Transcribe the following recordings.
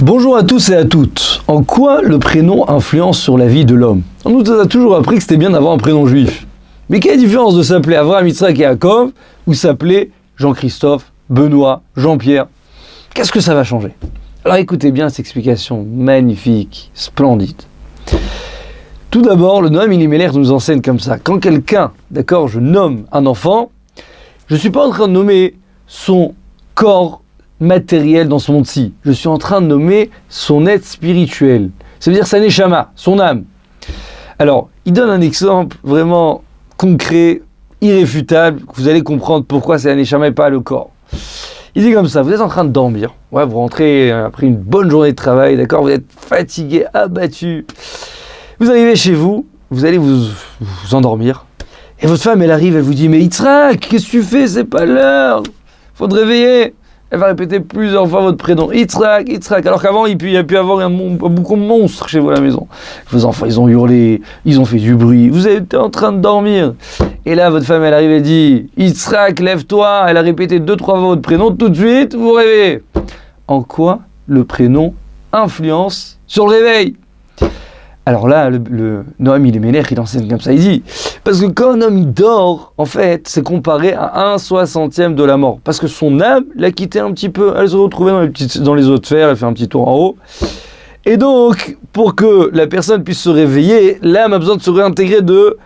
Bonjour à tous et à toutes. En quoi le prénom influence sur la vie de l'homme? On nous a toujours appris que c'était bien d'avoir un prénom juif. Mais quelle est la différence de s'appeler Avraham, Yitzhak et Yaakov ou s'appeler Jean-Christophe, Benoît, Jean-Pierre? Qu'est-ce que ça va changer? Alors écoutez bien cette explication magnifique, splendide. Tout d'abord, le Noam Elimelech nous enseigne comme ça. Quand quelqu'un, d'accord, je nomme un enfant, je ne suis pas en train de nommer son corps matériel dans ce monde-ci. Je suis en train de nommer son être spirituel. Ça veut dire sa neshama, son âme. Alors, il donne un exemple vraiment concret, irréfutable, que vous allez comprendre pourquoi c'est la neshama et pas le corps. Il dit comme ça, vous êtes en train de dormir, ouais, vous rentrez après une bonne journée de travail, d'accord, vous êtes fatigué, abattu. Vous arrivez chez vous, vous allez vous endormir, et votre femme, elle arrive, elle vous dit, mais Yitzhak, qu'est-ce que tu fais, c'est pas l'heure, faut te réveiller. Elle va répéter plusieurs fois votre prénom, Yitzhak, Yitzhak, alors qu'avant, il y a pu avoir beaucoup de monstres chez vous à la maison. Vos enfants, ils ont hurlé, ils ont fait du bruit, vous êtes en train de dormir. Et là, votre femme, elle arrive et dit, Yitzhak, lève-toi. Elle a répété 2-3 fois votre prénom, tout de suite, vous réveillez. En quoi le prénom influence sur le réveil? Alors là, le Noam Elimelech, il enseigne comme ça, il dit, parce que quand un homme il dort, en fait, c'est comparé à 1/60 de la mort, parce que son âme l'a quitté un petit peu, elle se retrouvait dans les eaux de fer, elle fait un petit tour en haut, et donc, pour que la personne puisse se réveiller, l'âme a besoin de se réintégrer, de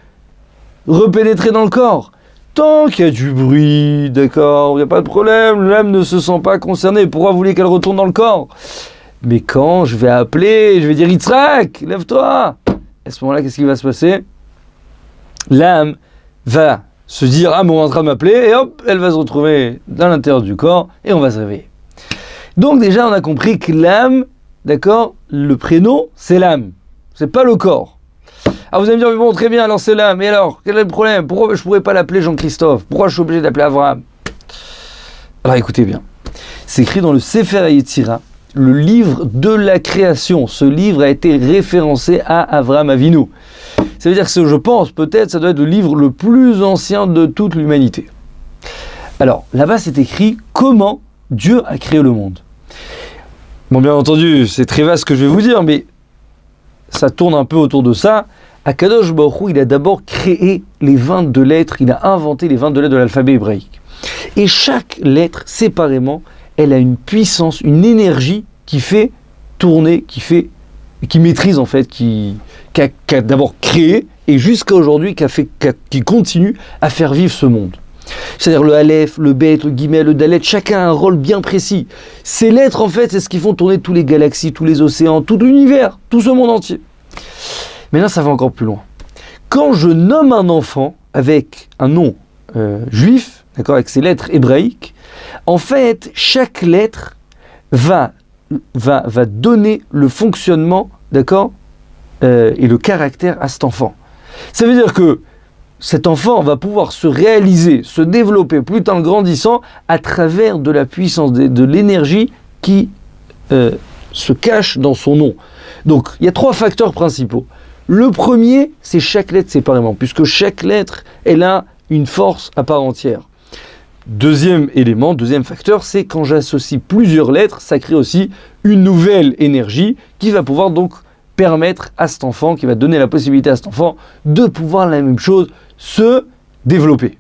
repénétrer dans le corps. Tant qu'il y a du bruit, d'accord, il n'y a pas de problème, l'âme ne se sent pas concernée, pourquoi vous voulez qu'elle retourne dans le corps? Mais quand je vais appeler, je vais dire Yitzhak, lève-toi. À ce moment-là, qu'est-ce qui va se passer? L'âme va se dire, ah, mais on est en train de m'appeler, et hop, elle va se retrouver dans l'intérieur du corps, et on va se réveiller. Donc déjà, on a compris que l'âme, d'accord, le prénom, c'est l'âme, c'est pas le corps. Alors vous allez me dire, mais bon, très bien, alors c'est l'âme, et alors, quel est le problème? Pourquoi je ne pourrais pas l'appeler Jean-Christophe? Pourquoi je suis obligé d'appeler Avraham? Alors écoutez bien, c'est écrit dans le Sefer HaYetzira, le livre de la création. Ce livre a été référencé à Avraham Avinu. Ça veut dire que je pense, peut-être, ça doit être le livre le plus ancien de toute l'humanité. Alors, là-bas, c'est écrit comment Dieu a créé le monde. Bon, bien entendu, c'est très vaste ce que je vais vous dire, mais ça tourne un peu autour de ça. Akadosh Baruch Hu, il a d'abord créé les 22 lettres, il a inventé les 22 lettres de l'alphabet hébraïque. Et chaque lettre, séparément, elle a une puissance, une énergie qui fait tourner, qui maîtrise en fait, qui a d'abord créé et jusqu'à aujourd'hui qui continue à faire vivre ce monde. C'est-à-dire le Aleph, le Bet, le Gimel, le Dalet, chacun a un rôle bien précis. Ces lettres en fait, c'est ce qui font tourner toutes les galaxies, tous les océans, tout l'univers, tout ce monde entier. Mais là, ça va encore plus loin. Quand je nomme un enfant avec un nom juif, d'accord, avec ses lettres hébraïques, en fait, chaque lettre va donner le fonctionnement, d'accord, et le caractère à cet enfant. Ça veut dire que cet enfant va pouvoir se réaliser, se développer plus en grandissant à travers de la puissance, de l'énergie qui se cache dans son nom. Donc, il y a 3 facteurs principaux. Le premier, c'est chaque lettre séparément, puisque chaque lettre, elle a une force à part entière. Deuxième élément, deuxième facteur, c'est quand j'associe plusieurs lettres, ça crée aussi une nouvelle énergie qui va pouvoir donc permettre à cet enfant, qui va donner la possibilité à cet enfant de pouvoir la même chose, se développer.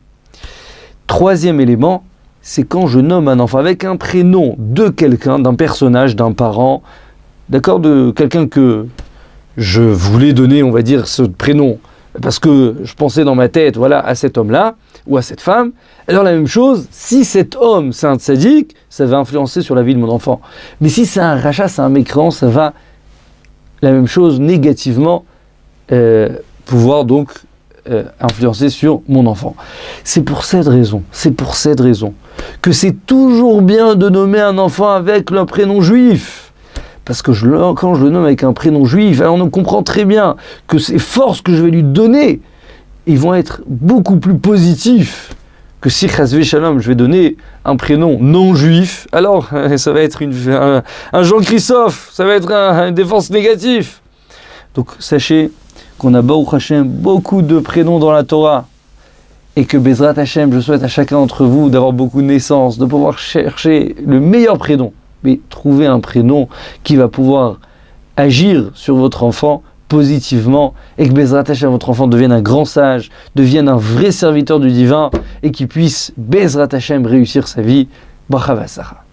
Troisième élément, c'est quand je nomme un enfant avec un prénom de quelqu'un, d'un personnage, d'un parent, d'accord, de quelqu'un que je voulais donner, on va dire, ce prénom, parce que je pensais dans ma tête, voilà, à cet homme-là, ou à cette femme. Alors la même chose, si cet homme, c'est un tzaddik, ça va influencer sur la vie de mon enfant. Mais si c'est un rachat, c'est un mécréant, ça va, la même chose, négativement, pouvoir donc influencer sur mon enfant. C'est pour cette raison que c'est toujours bien de nommer un enfant avec le prénom juif. Parce que quand je le nomme avec un prénom juif, alors on comprend très bien que ces forces que je vais lui donner, ils vont être beaucoup plus positifs que si Chasvé Shalom, je vais donner un prénom non juif, alors ça va être un Jean-Christophe, ça va être une défense négative. Donc sachez qu'on a Baruch Hashem beaucoup de prénoms dans la Torah et que Bezrat Hashem, je souhaite à chacun d'entre vous d'avoir beaucoup de naissances, de pouvoir chercher le meilleur prénom mais trouvez un prénom qui va pouvoir agir sur votre enfant positivement et que Bezrat Hashem, votre enfant devienne un grand sage, devienne un vrai serviteur du divin et qu'il puisse Bezrat Hashem réussir sa vie. Bracha v'atzlacha.